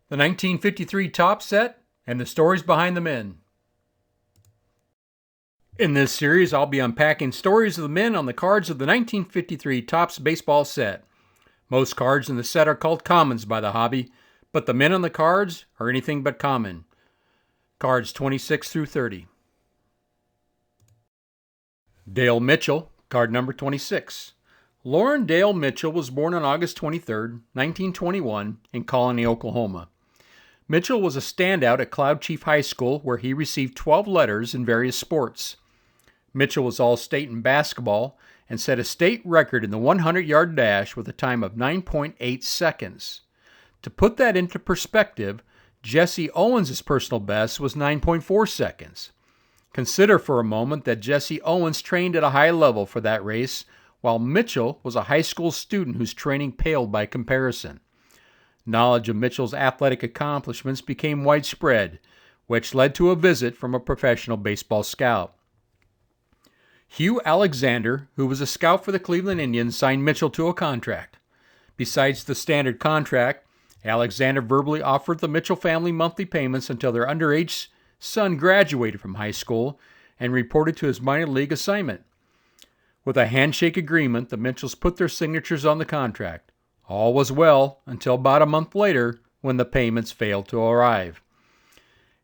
the 1953 top set, and the stories behind the men. In this series, I'll be unpacking stories of the men on the cards of the 1953 Topps baseball set. Most cards in the set are called commons by the hobby, but the men on the cards are anything but common. Cards 26 through 30. Dale Mitchell, card number 26. Loren Dale Mitchell was born on August 23, 1921, in Colony, Oklahoma. Mitchell was a standout at Cloud Chief High School, where he received 12 letters in various sports. Mitchell was all-state in basketball and set a state record in the 100-yard dash with a time of 9.8 seconds. To put that into perspective, Jesse Owens' personal best was 9.4 seconds. Consider for a moment that Jesse Owens trained at a high level for that race, while Mitchell was a high school student whose training paled by comparison. Knowledge of Mitchell's athletic accomplishments became widespread, which led to a visit from a professional baseball scout. Hugh Alexander, who was a scout for the Cleveland Indians, signed Mitchell to a contract. Besides the standard contract, Alexander verbally offered the Mitchell family monthly payments until their underage son graduated from high school and reported to his minor league assignment. With a handshake agreement, the Mitchells put their signatures on the contract. All was well until about a month later when the payments failed to arrive.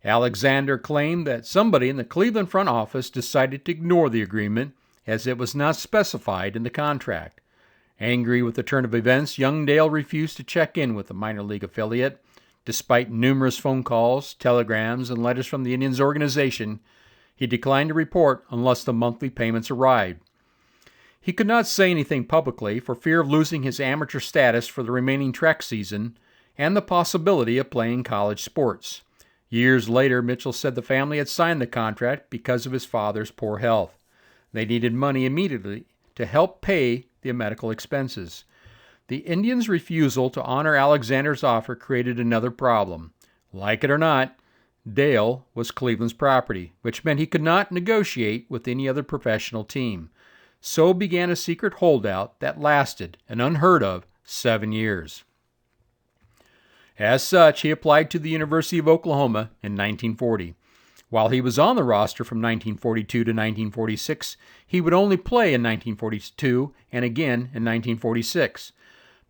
Alexander claimed that somebody in the Cleveland front office decided to ignore the agreement as it was not specified in the contract. Angry with the turn of events, young Dale refused to check in with the minor league affiliate. Despite numerous phone calls, telegrams, and letters from the Indians organization, he declined to report unless the monthly payments arrived. He could not say anything publicly for fear of losing his amateur status for the remaining track season and the possibility of playing college sports. Years later, Mitchell said the family had signed the contract because of his father's poor health. They needed money immediately to help pay the medical expenses. The Indians' refusal to honor Alexander's offer created another problem. Like it or not, Dale was Cleveland's property, which meant he could not negotiate with any other professional team. So began a secret holdout that lasted an unheard of 7 years. As such, he applied to the University of Oklahoma in 1940. While he was on the roster from 1942 to 1946, he would only play in 1942 and again in 1946.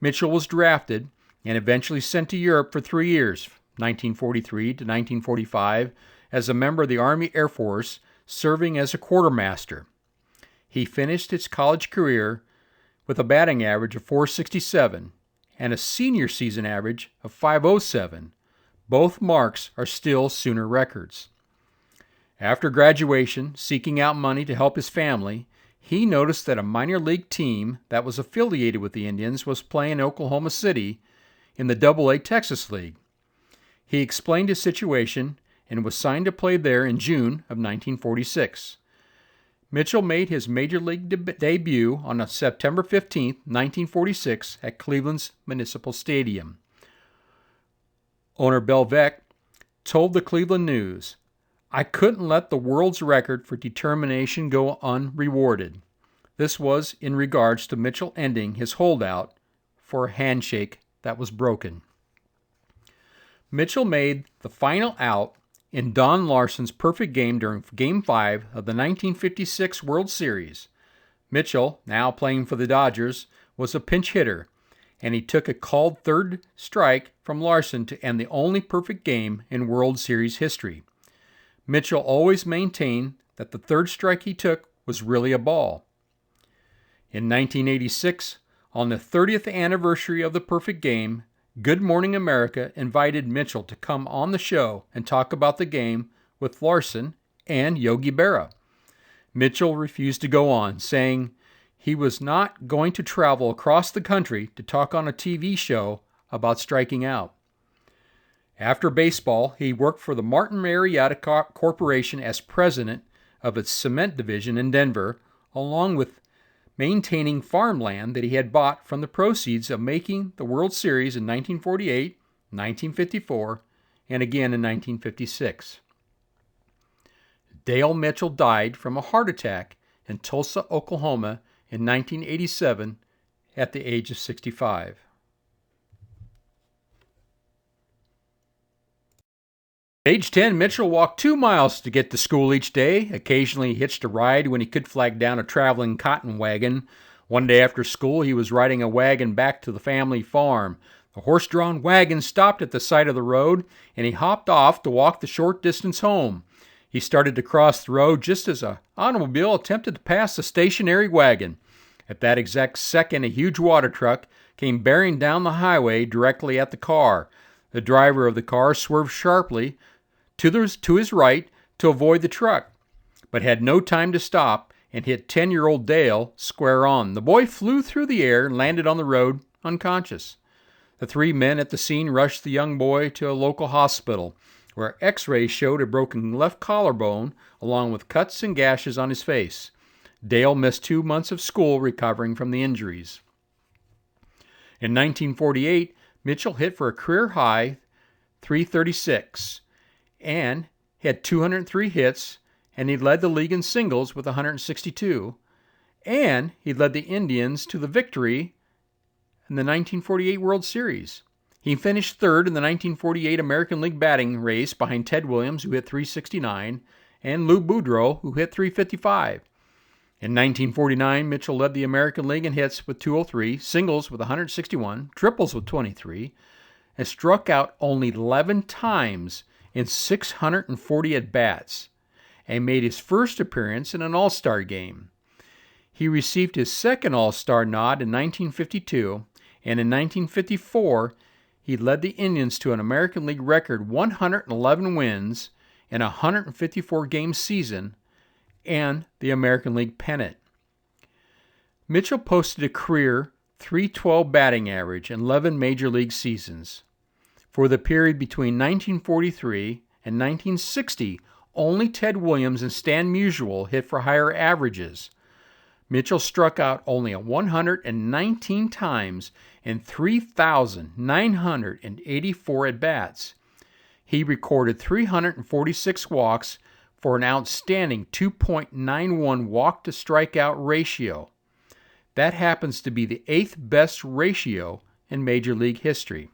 Mitchell was drafted and eventually sent to Europe for 3 years, 1943 to 1945, as a member of the Army Air Force, serving as a quartermaster. He finished his college career with a batting average of .467 and a senior season average of .507. Both marks are still Sooner records. After graduation, seeking out money to help his family, he noticed that a minor league team that was affiliated with the Indians was playing in Oklahoma City in the AA Texas League. He explained his situation and was signed to play there in June of 1946. Mitchell made his major league debut on September 15, 1946, at Cleveland's Municipal Stadium. Owner Belvec told the Cleveland News, "I couldn't let the world's record for determination go unrewarded." This was in regards to Mitchell ending his holdout for a handshake that was broken. Mitchell made the final out in Don Larson's perfect game during Game 5 of the 1956 World Series. Mitchell, now playing for the Dodgers, was a pinch hitter, and he took a called third strike from Larson to end the only perfect game in World Series history. Mitchell always maintained that the third strike he took was really a ball. In 1986, on the 30th anniversary of the perfect game, Good Morning America invited Mitchell to come on the show and talk about the game with Larson and Yogi Berra. Mitchell refused to go on, saying he was not going to travel across the country to talk on a TV show about striking out. After baseball, he worked for the Martin Marietta Corporation as president of its cement division in Denver, along with maintaining farmland that he had bought from the proceeds of making the World Series in 1948, 1954, and again in 1956. Dale Mitchell died from a heart attack in Tulsa, Oklahoma in 1987 at the age of 65. Age 10, Mitchell walked 2 miles to get to school each day. Occasionally, he hitched a ride when he could flag down a traveling cotton wagon. One day after school, he was riding a wagon back to the family farm. The horse-drawn wagon stopped at the side of the road, and he hopped off to walk the short distance home. He started to cross the road just as an automobile attempted to pass the stationary wagon. At that exact second, a huge water truck came bearing down the highway directly at the car. The driver of the car swerved sharply to his right to avoid the truck, but had no time to stop and hit 10-year-old Dale square on. The boy flew through the air and landed on the road unconscious. The 3 men at the scene rushed the young boy to a local hospital, where x-rays showed a broken left collarbone along with cuts and gashes on his face. Dale missed 2 months of school recovering from the injuries. In 1948, Mitchell hit for a career-high .336 and had 203 hits, and he led the league in singles with 162, and he led the Indians to the victory in the 1948 World Series. He finished third in the 1948 American League batting race behind Ted Williams, who hit .369, and Lou Boudreau, who hit .355. In 1949, Mitchell led the American League in hits with 203, singles with 161, triples with 23, and struck out only 11 times in 640 at-bats, and made his first appearance in an All-Star game. He received his second All-Star nod in 1952, and in 1954, he led the Indians to an American League record 111 wins in a 154-game season and the American League pennant. Mitchell posted a career .312 batting average in 11 Major League seasons. For the period between 1943 and 1960, only Ted Williams and Stan Musial hit for higher averages. Mitchell struck out only 119 times in 3,984 at-bats. He recorded 346 walks for an outstanding 2.91 walk-to-strikeout ratio. That happens to be the 8th best ratio in Major League history.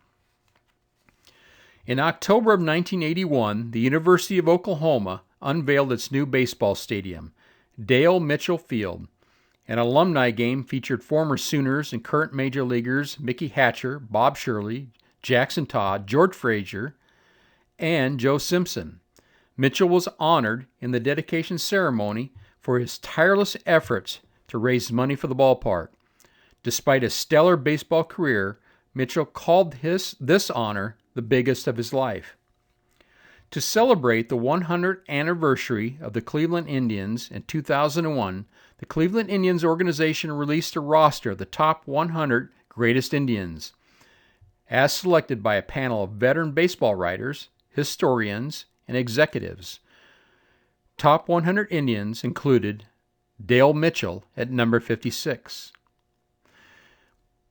In October of 1981, the University of Oklahoma unveiled its new baseball stadium, Dale Mitchell Field. An alumni game featured former Sooners and current Major Leaguers Mickey Hatcher, Bob Shirley, Jackson Todd, George Frazier, and Joe Simpson. Mitchell was honored in the dedication ceremony for his tireless efforts to raise money for the ballpark. Despite a stellar baseball career, Mitchell called this honor the biggest of his life. To celebrate the 100th anniversary of the Cleveland Indians in 2001, the Cleveland Indians organization released a roster of the top 100 greatest Indians, as selected by a panel of veteran baseball writers, historians, and executives. Top 100 Indians included Dale Mitchell at number 56.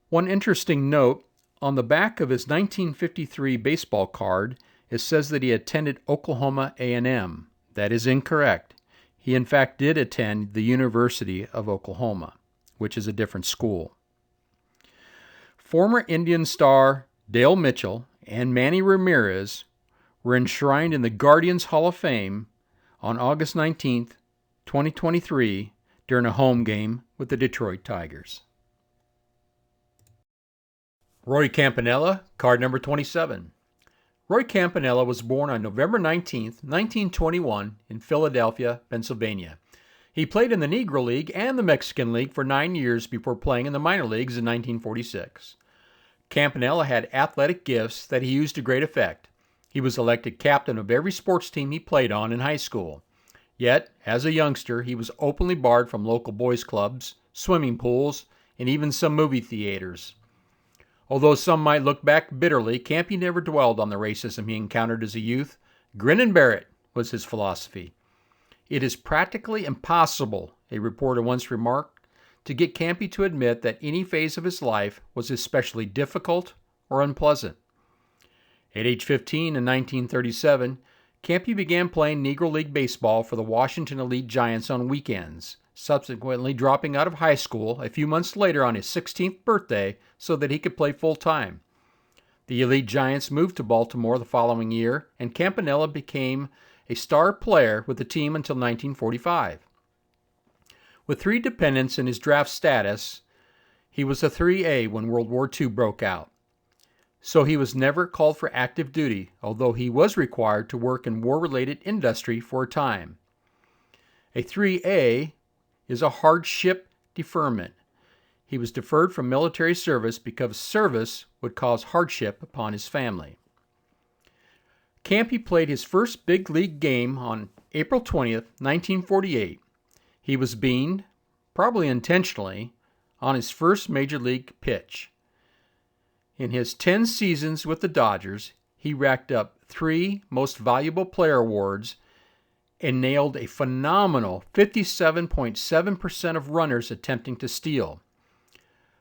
One interesting note, on the back of his 1953 baseball card, it says that he attended Oklahoma A&M. That is incorrect. He in fact did attend the University of Oklahoma, which is a different school. Former Indian star Dale Mitchell and Manny Ramirez were enshrined in the Guardians Hall of Fame on August 19, 2023, during a home game with the Detroit Tigers. Roy Campanella, card number 27. Roy Campanella was born on November 19, 1921, in Philadelphia, Pennsylvania. He played in the Negro League and the Mexican League for 9 years before playing in the minor leagues in 1946. Campanella had athletic gifts that he used to great effect. He was elected captain of every sports team he played on in high school. Yet, as a youngster, he was openly barred from local boys' clubs, swimming pools, and even some movie theaters. Although some might look back bitterly, Campy never dwelled on the racism he encountered as a youth. Grin and bear it was his philosophy. It is practically impossible, a reporter once remarked, to get Campy to admit that any phase of his life was especially difficult or unpleasant. At age 15 in 1937, Campy began playing Negro League baseball for the Washington Elite Giants on weekends, subsequently dropping out of high school a few months later on his 16th birthday so that he could play full-time. The Elite Giants moved to Baltimore the following year, and Campanella became a star player with the team until 1945. With 3 dependents in his draft status, he was a 3A when World War II broke out. So he was never called for active duty, although he was required to work in war-related industry for a time. A 3A is a hardship deferment. He was deferred from military service because service would cause hardship upon his family. Campy played his first big league game on April 20th, 1948. He was beamed, probably intentionally, on his first major league pitch. In his 10 seasons with the Dodgers, he racked up 3 Most Valuable Player awards and nailed a phenomenal 57.7% of runners attempting to steal.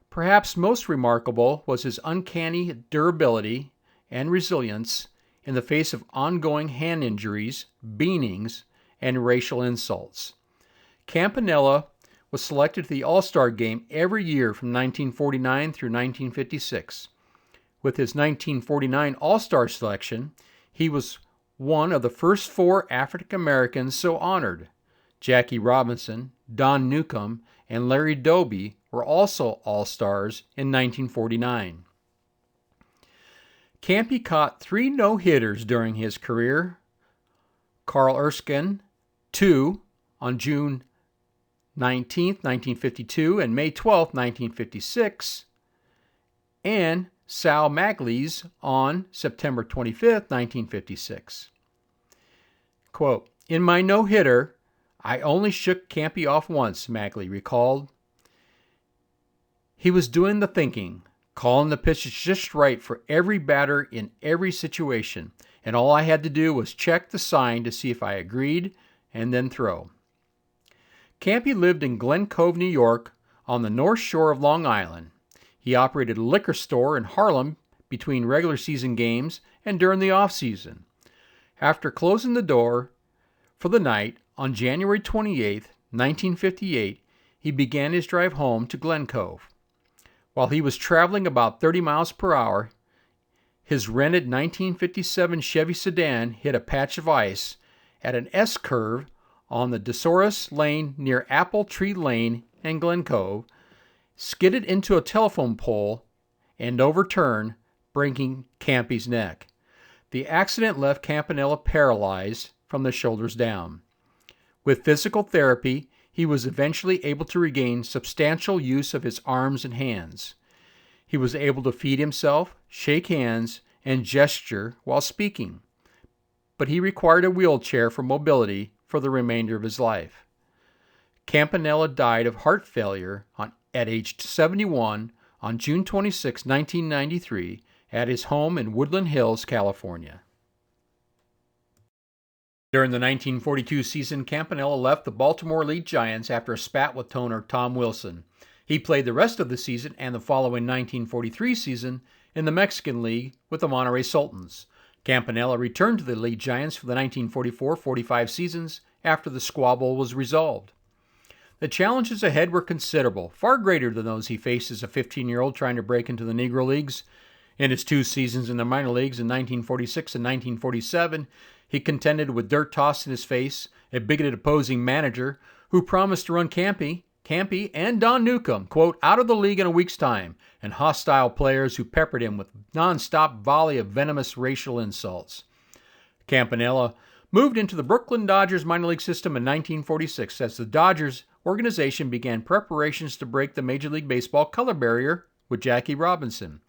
Perhaps most remarkable was his uncanny durability and resilience in the face of ongoing hand injuries, beanings, and racial insults. Campanella was selected to the All-Star Game every year from 1949 through 1956. With his 1949 All-Star selection, he was one of the first 4 African Americans so honored. Jackie Robinson, Don Newcombe, and Larry Doby were also All-Stars in 1949. Campy caught 3 no-hitters during his career. Carl Erskine, 2 on June 19, 1952 and May 12, 1956, and Sal Magley's on September 25, 1956. Quote, "In my no-hitter, I only shook Campy off once," Magley recalled. "He was doing the thinking, calling the pitches just right for every batter in every situation, and all I had to do was check the sign to see if I agreed and then throw." Campy lived in Glen Cove, New York, on the North Shore of Long Island. He operated a liquor store in Harlem between regular season games and during the off-season. After closing the door for the night on January 28, 1958, he began his drive home to Glen Cove. While he was traveling about 30 miles per hour, his rented 1957 Chevy sedan hit a patch of ice at an S-curve on the DeSoris Lane near Apple Tree Lane in Glen Cove, skidded into a telephone pole, and overturned, breaking Campy's neck. The accident left Campanella paralyzed from the shoulders down. With physical therapy, he was eventually able to regain substantial use of his arms and hands. He was able to feed himself, shake hands, and gesture while speaking, but he required a wheelchair for mobility for the remainder of his life. Campanella died of heart failure at age 71 on June 26, 1993, at his home in Woodland Hills, California. During the 1942 season, Campanella left the Baltimore Elite Giants after a spat with owner Tom Wilson. He played the rest of the season and the following 1943 season in the Mexican League with the Monterey Sultans. Campanella returned to the Elite Giants for the 1944-45 seasons after the squabble was resolved. The challenges ahead were considerable, far greater than those he faced as a 15-year-old trying to break into the Negro Leagues. In his 2 seasons in the minor leagues in 1946 and 1947, he contended with dirt tossed in his face, a bigoted opposing manager who promised to run Campy, and Don Newcombe, quote, out of the league in a week's time, and hostile players who peppered him with non-stop volley of venomous racial insults. Campanella moved into the Brooklyn Dodgers minor league system in 1946 as the Dodgers organization began preparations to break the Major League Baseball color barrier with Jackie Robinson.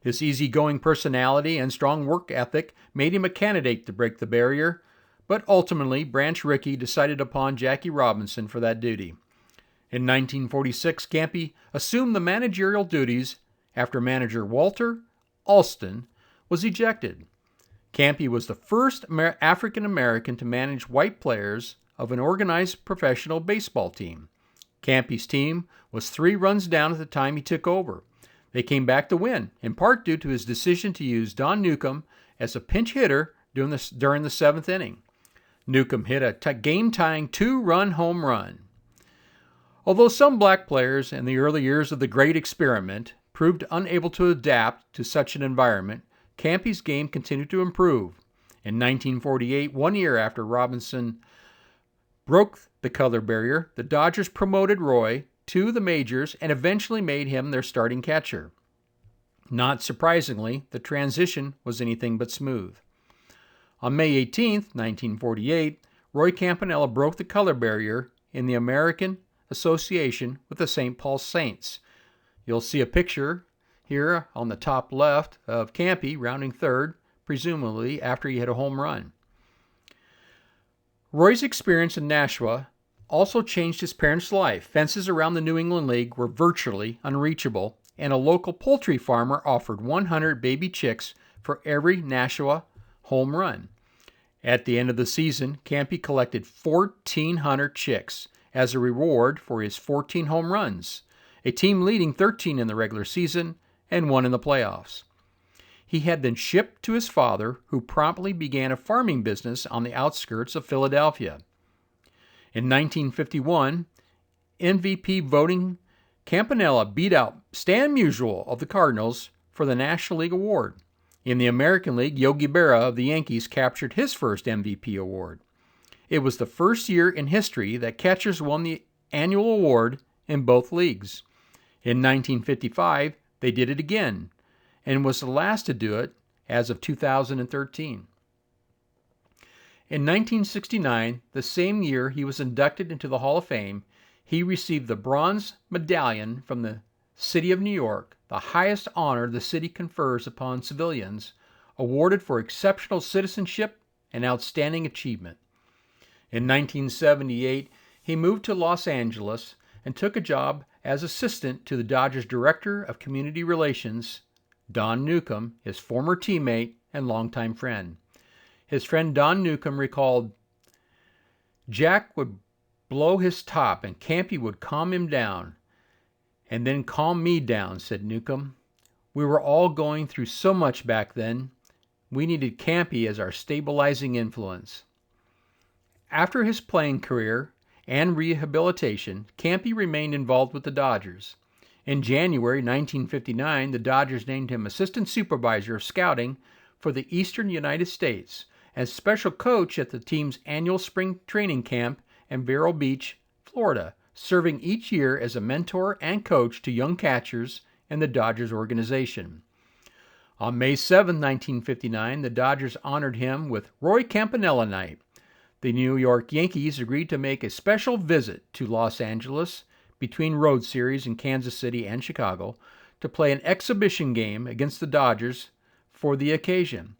His easygoing personality and strong work ethic made him a candidate to break the barrier, but ultimately Branch Rickey decided upon Jackie Robinson for that duty. In 1946, Campy assumed the managerial duties after manager Walter Alston was ejected. Campy was the first African American to manage white players of an organized professional baseball team. Campy's team was 3 runs down at the time he took over. They came back to win, in part due to his decision to use Don Newcombe as a pinch hitter during the 7th inning. Newcombe hit a game-tying 2-run home run. Although some black players in the early years of the Great Experiment proved unable to adapt to such an environment, Campy's game continued to improve. In 1948, 1 year after Robinson broke the color barrier, the Dodgers promoted Roy to the majors and eventually made him their starting catcher. Not surprisingly, the transition was anything but smooth. On May 18, 1948, Roy Campanella broke the color barrier in the American Association with the St. Paul Saints. You'll see a picture here on the top left of Campy rounding third, presumably after he hit a home run. Roy's experience in Nashua also changed his parents' life. Fences around the New England League were virtually unreachable, and a local poultry farmer offered 100 baby chicks for every Nashua home run. At the end of the season, Campy collected 1,400 chicks as a reward for his 14 home runs, a team leading 13 in the regular season and 1 in the playoffs. He had them shipped to his father, who promptly began a farming business on the outskirts of Philadelphia. In 1951, MVP voting, Campanella beat out Stan Musial of the Cardinals for the National League Award. In the American League, Yogi Berra of the Yankees captured his first MVP award. It was the first year in history that catchers won the annual award in both leagues. In 1955, they did it again, and was the last to do it as of 2013. In 1969, the same year he was inducted into the Hall of Fame, he received the Bronze Medallion from the City of New York, the highest honor the city confers upon civilians, awarded for exceptional citizenship and outstanding achievement. In 1978, he moved to Los Angeles and took a job as assistant to the Dodgers Director of Community Relations, Don Newcomb, his former teammate and longtime friend. His friend Don Newcomb recalled, "Jack would blow his top and Campy would calm him down, and then calm me down," said Newcomb. "We were all going through so much back then. We needed Campy as our stabilizing influence." After his playing career and rehabilitation, Campy remained involved with the Dodgers. In January 1959, the Dodgers named him Assistant Supervisor of Scouting for the Eastern United States and special coach at the team's annual spring training camp in Vero Beach, Florida, serving each year as a mentor and coach to young catchers in the Dodgers organization. On May 7, 1959, the Dodgers honored him with Roy Campanella Night. The New York Yankees agreed to make a special visit to Los Angeles between road series in Kansas City and Chicago to play an exhibition game against the Dodgers for the occasion.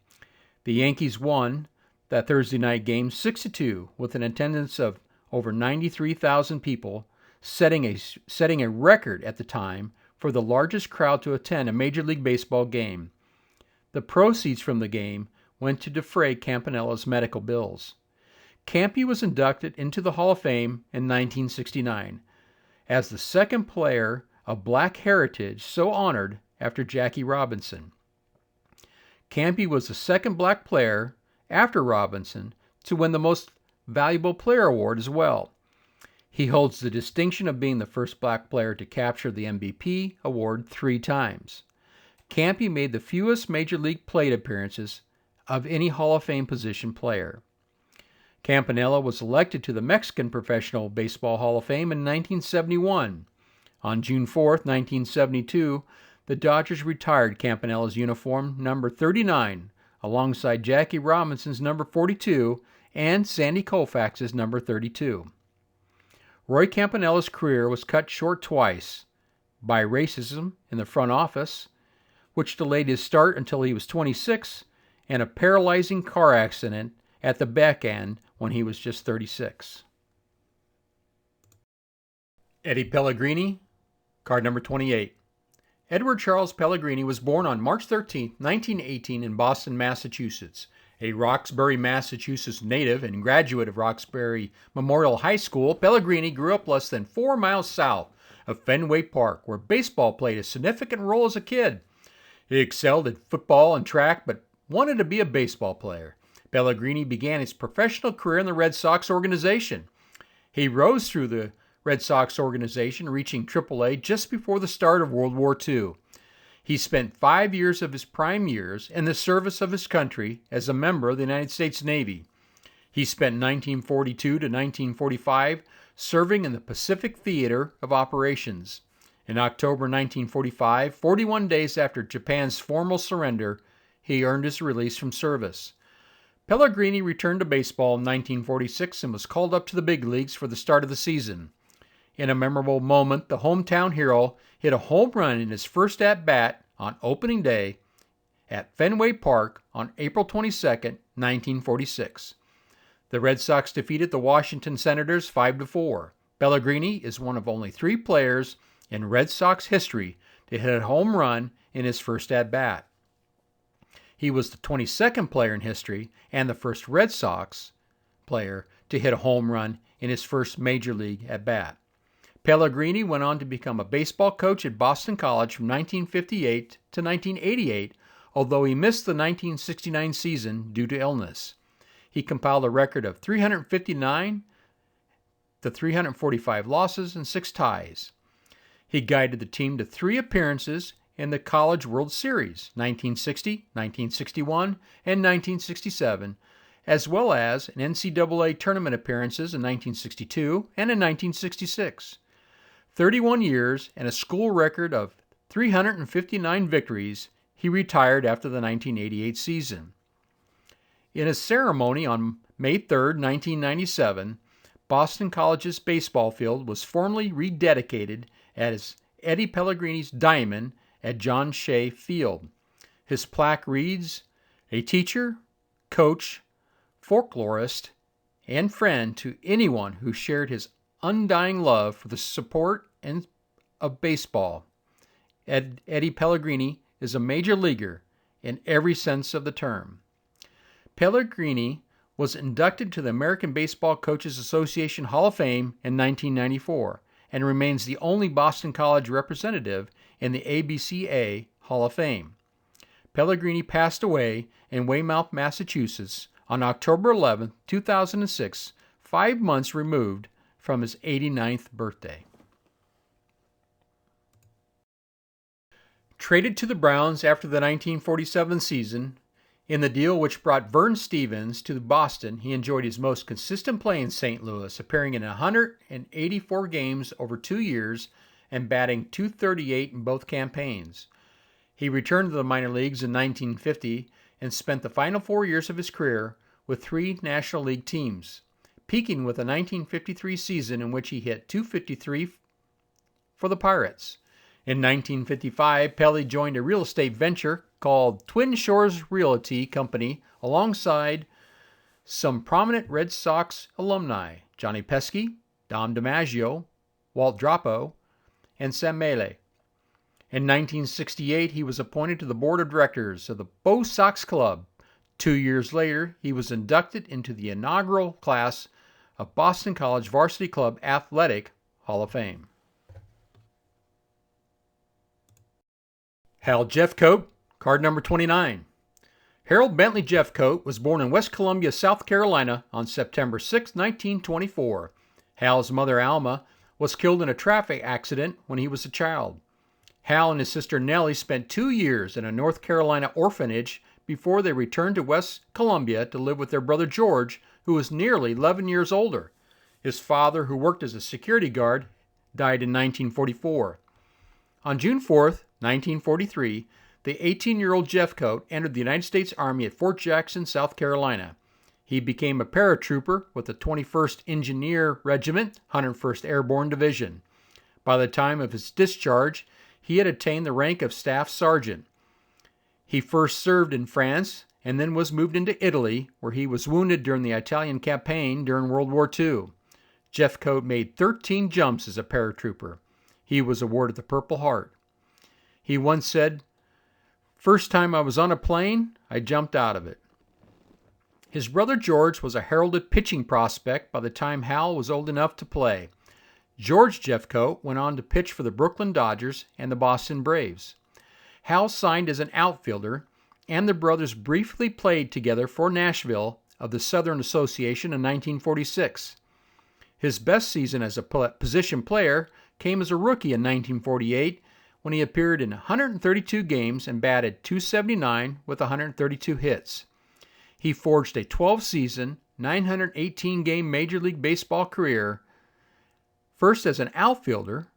The Yankees won that Thursday night game 6-2 with an attendance of over 93,000 people, setting a record at the time for the largest crowd to attend a Major League Baseball game. The proceeds from the game went to defray Campanella's medical bills. Campy was inducted into the Hall of Fame in 1969 as the second player of black heritage so honored after Jackie Robinson. Campy was the second black player after Robinson to win the Most Valuable Player award as well. He holds the distinction of being the first black player to capture the MVP award 3 times. Campy made the fewest Major League plate appearances of any Hall of Fame position player. Campanella was elected to the Mexican Professional Baseball Hall of Fame in 1971. On June 4, 1972, the Dodgers retired Campanella's uniform number 39 alongside Jackie Robinson's number 42 and Sandy Koufax's number 32. Roy Campanella's career was cut short twice by racism in the front office, which delayed his start until he was 26, and a paralyzing car accident at the back end when he was just 36. Eddie Pellegrini, card number 28. Edward Charles Pellegrini was born on March 13, 1918 in Boston, Massachusetts. A Roxbury, Massachusetts native and graduate of Roxbury Memorial High School, Pellegrini grew up less than 4 miles south of Fenway Park, where baseball played a significant role as a kid. He excelled at football and track, but wanted to be a baseball player. Pellegrini began his professional career in the Red Sox organization. He rose through the Red Sox organization, reaching AAA just before the start of World War II. He spent 5 years of his prime years in the service of his country as a member of the United States Navy. He spent 1942 to 1945 serving in the Pacific Theater of Operations. In October 1945, 41 days after Japan's formal surrender, he earned his release from service. Pellegrini returned to baseball in 1946 and was called up to the big leagues for the start of the season. In a memorable moment, the hometown hero hit a home run in his first at-bat on opening day at Fenway Park on April 22, 1946. The Red Sox defeated the Washington Senators 5-4. Pellegrini is one of only 3 players in Red Sox history to hit a home run in his first at-bat. He was the 22nd player in history and the first Red Sox player to hit a home run in his first major league at-bat. Pellegrini went on to become a baseball coach at Boston College from 1958 to 1988, although he missed the 1969 season due to illness. He compiled a record of 359 to 345 losses and 6 ties. He guided the team to 3 appearances in the College World Series, 1960, 1961, and 1967, as well as in NCAA tournament appearances in 1962 and in 1966. 31 years and a school record of 359 victories, he retired after the 1988 season. In a ceremony on May 3, 1997, Boston College's baseball field was formally rededicated as Eddie Pellegrini's diamond at John Shea Field. His plaque reads, "A teacher, coach, folklorist, and friend to anyone who shared his undying love for the support of baseball. Eddie Pellegrini is a major leaguer in every sense of the term." Pellegrini was inducted to the American Baseball Coaches Association Hall of Fame in 1994 and remains the only Boston College representative in the ABCA Hall of Fame. Pellegrini passed away in Weymouth, Massachusetts on October 11, 2006, 5 months removed from his 89th birthday. Traded to the Browns after the 1947 season, in the deal which brought Vern Stevens to Boston, he enjoyed his most consistent play in St. Louis, appearing in 184 games over 2 years and batting .238 in both campaigns. He returned to the minor leagues in 1950 and spent the final 4 years of his career with 3 National League teams, peaking with a 1953 season in which he hit .253 for the Pirates. In 1955, Pele joined a real estate venture called Twin Shores Realty Company alongside some prominent Red Sox alumni, Johnny Pesky, Dom DiMaggio, Walt Drapo, and Sam Mele. In 1968, he was appointed to the board of directors of the Bo Sox Club. 2 years later, he was inducted into the inaugural class of Boston College Varsity Club Athletic Hall of Fame. Hal Jeffcoat, card number 29. Harold Bentley Jeffcoat was born in West Columbia, South Carolina on September 6, 1924. Hal's mother, Alma, was killed in a traffic accident when he was a child. Hal and his sister Nellie spent 2 years in a North Carolina orphanage before they returned to West Columbia to live with their brother George, who was nearly 11 years older. His father, who worked as a security guard, died in 1944. On June 4, 1943, the 18-year-old Jeffcoat entered the United States Army at Fort Jackson, South Carolina. He became a paratrooper with the 21st Engineer Regiment, 101st Airborne Division. By the time of his discharge, he had attained the rank of Staff Sergeant. He first served in France and then was moved into Italy, where he was wounded during the Italian campaign during World War II. Jeffcoat made 13 jumps as a paratrooper. He was awarded the Purple Heart. He once said, "First time I was on a plane, I jumped out of it." His brother George was a heralded pitching prospect by the time Hal was old enough to play. George Jeffcoat went on to pitch for the Brooklyn Dodgers and the Boston Braves. Hal signed as an outfielder, and the brothers briefly played together for Nashville of the Southern Association in 1946. His best season as a position player came as a rookie in 1948 when he appeared in 132 games and batted .279 with 132 hits. He forged a 12-season, 918-game Major League Baseball career, first as an outfielder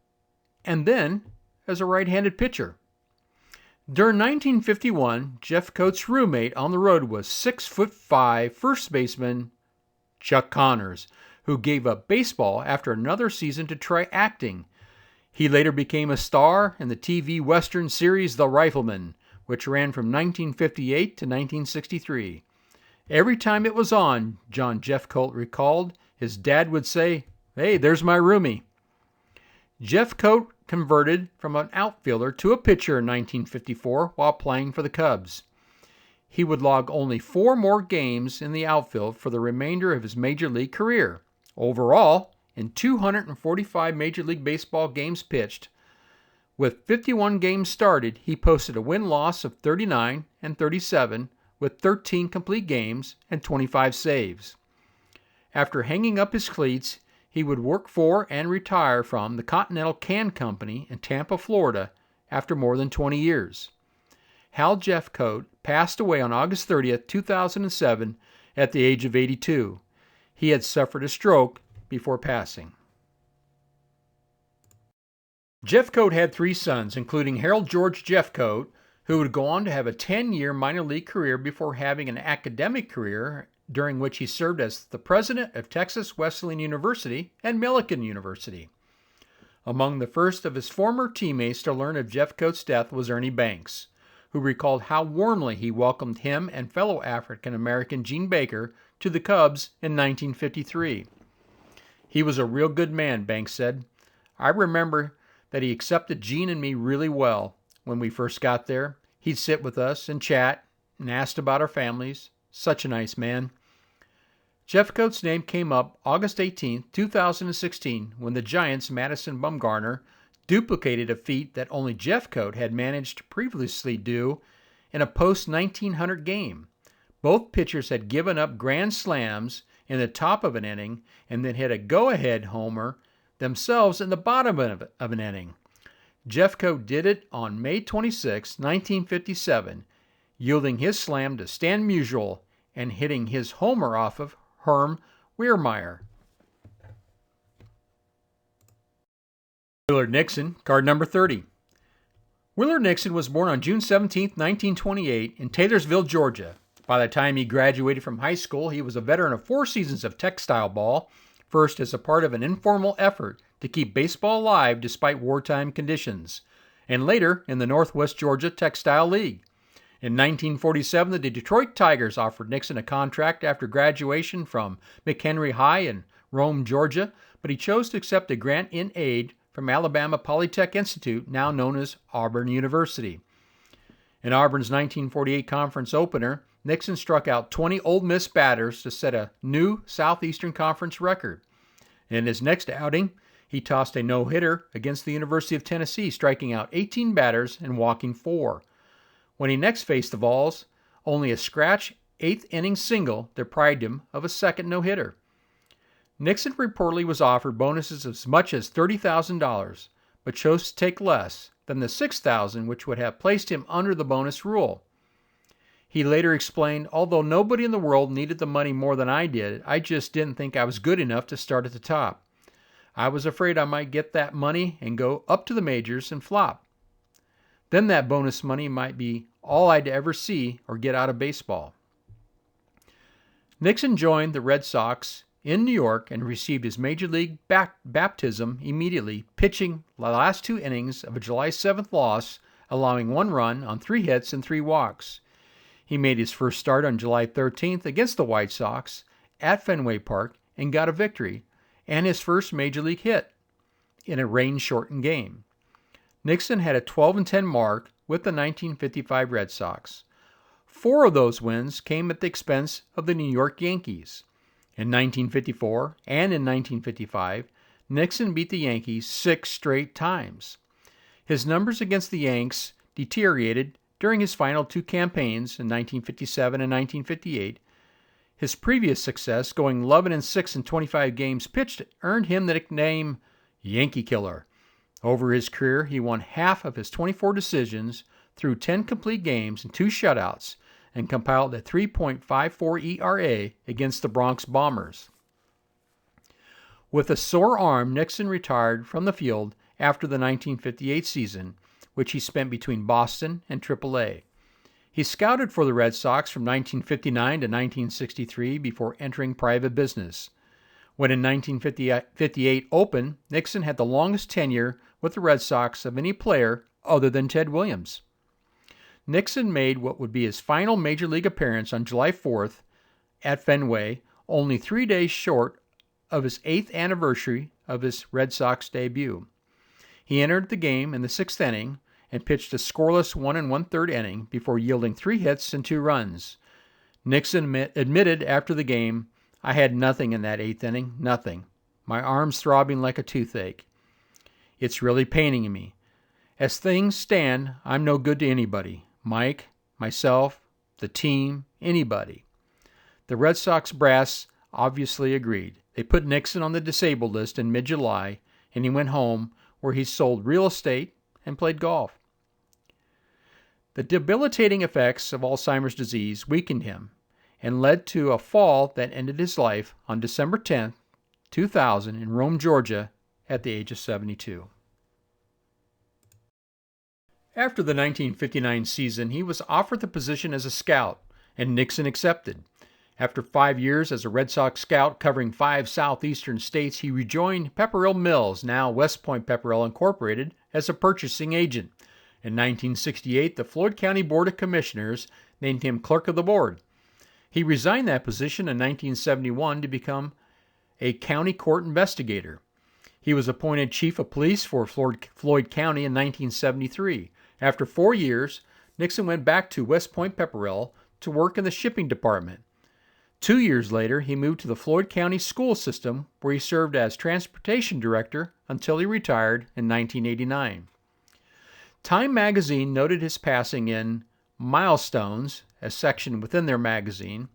and then as a right-handed pitcher. During 1951, Jeff Coates' roommate on the road was 6'5" first baseman Chuck Connors, who gave up baseball after another season to try acting. He later became a star in the TV Western series The Rifleman, which ran from 1958 to 1963. Every time it was on, John Jeffcoat recalled, his dad would say, "Hey, there's my roomie." Jeffcoat converted from an outfielder to a pitcher in 1954 while playing for the Cubs. He would log only 4 more games in the outfield for the remainder of his Major League career. Overall, in 245 Major League Baseball games pitched, with 51 games started, he posted a win-loss of 39 and 37 with 13 complete games and 25 saves. After hanging up his cleats, he would work for and retire from the Continental Can Company in Tampa, Florida, after more than 20 years. Hal Jeffcoat passed away on August 30th, 2007, at the age of 82. He had suffered a stroke before passing. Jeffcoat had 3 sons, including Harold George Jeffcoat, who would go on to have a 10-year minor league career before having an academic career during which he served as the president of Texas Wesleyan University and Millikan University. Among the first of his former teammates to learn of Jeffcoat's death was Ernie Banks, who recalled how warmly he welcomed him and fellow African-American Gene Baker to the Cubs in 1953. "He was a real good man," Banks said. "I remember that he accepted Gene and me really well. When we first got there, he'd sit with us and chat and asked about our families. Such a nice man." Jeffcoat's name came up August 18, 2016, when the Giants' Madison Bumgarner duplicated a feat that only Jeffcoat had managed to previously do in a post-1900 game. Both pitchers had given up grand slams in the top of an inning and then hit a go-ahead homer themselves in the bottom of an inning. Jeffcoat did it on May 26, 1957, yielding his slam to Stan Musial and hitting his homer off of Herm Weirmeyer. Willard Nixon, card number 30. Willard Nixon was born on June 17, 1928, in Taylorsville, Georgia. By the time he graduated from high school, he was a veteran of 4 seasons of textile ball, first as a part of an informal effort to keep baseball alive despite wartime conditions, and later in the Northwest Georgia Textile League. In 1947, the Detroit Tigers offered Nixon a contract after graduation from McHenry High in Rome, Georgia, but he chose to accept a grant in aid from Alabama Polytech Institute, now known as Auburn University. In Auburn's 1948 conference opener, Nixon struck out 20 Ole Miss batters to set a new Southeastern Conference record. In his next outing, he tossed a no-hitter against the University of Tennessee, striking out 18 batters and walking 4. When he next faced the Vols, only a scratch 8th-inning single deprived him of a second no-hitter. Nixon reportedly was offered bonuses as much as $30,000, but chose to take less than the $6,000 which would have placed him under the bonus rule. He later explained, "Although nobody in the world needed the money more than I did, I just didn't think I was good enough to start at the top. I was afraid I might get that money and go up to the majors and flop. Then that bonus money might be all I'd ever see or get out of baseball." Nixon joined the Red Sox in New York and received his Major League baptism immediately, pitching the last 2 innings of a July 7th loss, allowing 1 run on 3 hits and 3 walks. He made his first start on July 13th against the White Sox at Fenway Park and got a victory, and his first Major League hit in a rain-shortened game. Nixon had a 12-10 mark with the 1955 Red Sox. 4 of those wins came at the expense of the New York Yankees. In 1954 and in 1955, Nixon beat the Yankees 6 straight times. His numbers against the Yanks deteriorated during his final 2 campaigns in 1957 and 1958. His previous success, going 11-6 in 25 games pitched, earned him the nickname Yankee Killer. Over his career, he won half of his 24 decisions, threw 10 complete games and 2 shutouts, and compiled a 3.54 ERA against the Bronx Bombers. With a sore arm, Nixon retired from the field after the 1958 season, which he spent between Boston and AAA. He scouted for the Red Sox from 1959 to 1963 before entering private business. When in 1958 opened, Nixon had the longest tenure with the Red Sox of any player other than Ted Williams. Nixon made what would be his final major league appearance on July 4th at Fenway, only 3 days short of his 8th anniversary of his Red Sox debut. He entered the game in the 6th inning and pitched a scoreless 1 1/3 inning before yielding 3 hits and 2 runs. Nixon admitted after the game, "I had nothing in that 8th inning, nothing. My arm's throbbing like a toothache. It's really paining me. As things stand, I'm no good to anybody. Mike, myself, the team, anybody." The Red Sox brass obviously agreed. They put Nixon on the disabled list in mid-July, and he went home, where he sold real estate and played golf. The debilitating effects of Alzheimer's disease weakened him and led to a fall that ended his life on December 10, 2000 in Rome, Georgia, at the age of 72. After the 1959 season, he was offered the position as a scout, and Nixon accepted. After 5 years as a Red Sox scout covering 5 southeastern states, he rejoined Pepperell Mills, now West Point Pepperell Incorporated, as a purchasing agent. In 1968, the Floyd County Board of Commissioners named him clerk of the board. He resigned that position in 1971 to become a county court investigator. He was appointed chief of police for Floyd County in 1973. After 4 years, Nixon went back to West Point Pepperell to work in the shipping department. 2 years later, he moved to the Floyd County school system, where he served as transportation director until he retired in 1989. Time magazine noted his passing in Milestones, a section within their magazine,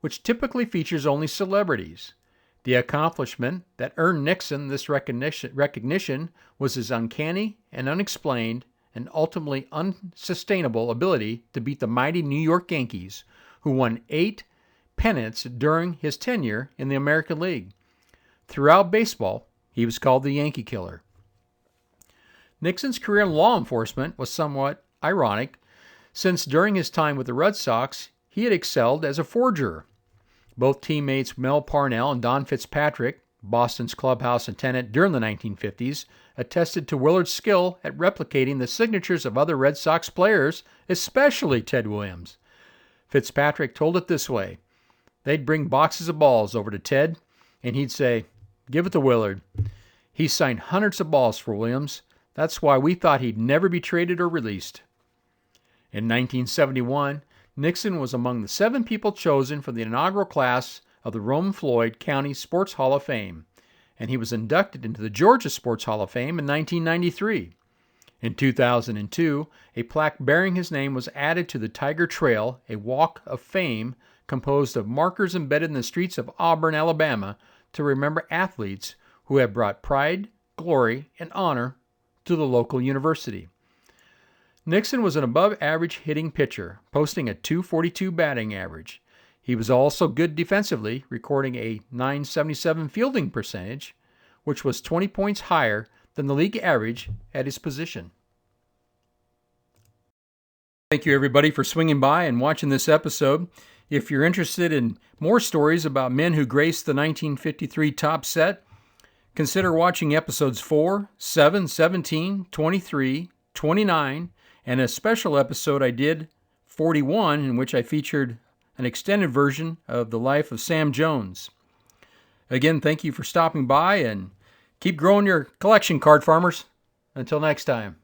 which typically features only celebrities. The accomplishment that earned Nixon this recognition was his uncanny and unexplained and ultimately unsustainable ability to beat the mighty New York Yankees, who won 8 pennants during his tenure in the American League. Throughout baseball, he was called the Yankee Killer. Nixon's career in law enforcement was somewhat ironic, since during his time with the Red Sox, he had excelled as a forger. Both teammates Mel Parnell and Don Fitzpatrick, Boston's clubhouse attendant during the 1950s, attested to Willard's skill at replicating the signatures of other Red Sox players, especially Ted Williams. Fitzpatrick told it this way: they'd bring boxes of balls over to Ted, and he'd say, "Give it to Willard. He signed hundreds of balls for Williams. That's why we thought he'd never be traded or released." In 1971, Nixon was among the 7 people chosen for the inaugural class of the Rome-Floyd County Sports Hall of Fame, and he was inducted into the Georgia Sports Hall of Fame in 1993. In 2002, a plaque bearing his name was added to the Tiger Trail, a walk of fame composed of markers embedded in the streets of Auburn, Alabama, to remember athletes who have brought pride, glory, and honor to the local university. Nixon was an above-average hitting pitcher, posting a .242 batting average. He was also good defensively, recording a .977 fielding percentage, which was 20 points higher than the league average at his position. Thank you, everybody, for swinging by and watching this episode. If you're interested in more stories about men who graced the 1953 top set, consider watching episodes 4, 7, 17, 23, 29, and a special episode I did, 41, in which I featured an extended version of the life of Sam Jones. Again, thank you for stopping by, and keep growing your collection, card farmers. Until next time.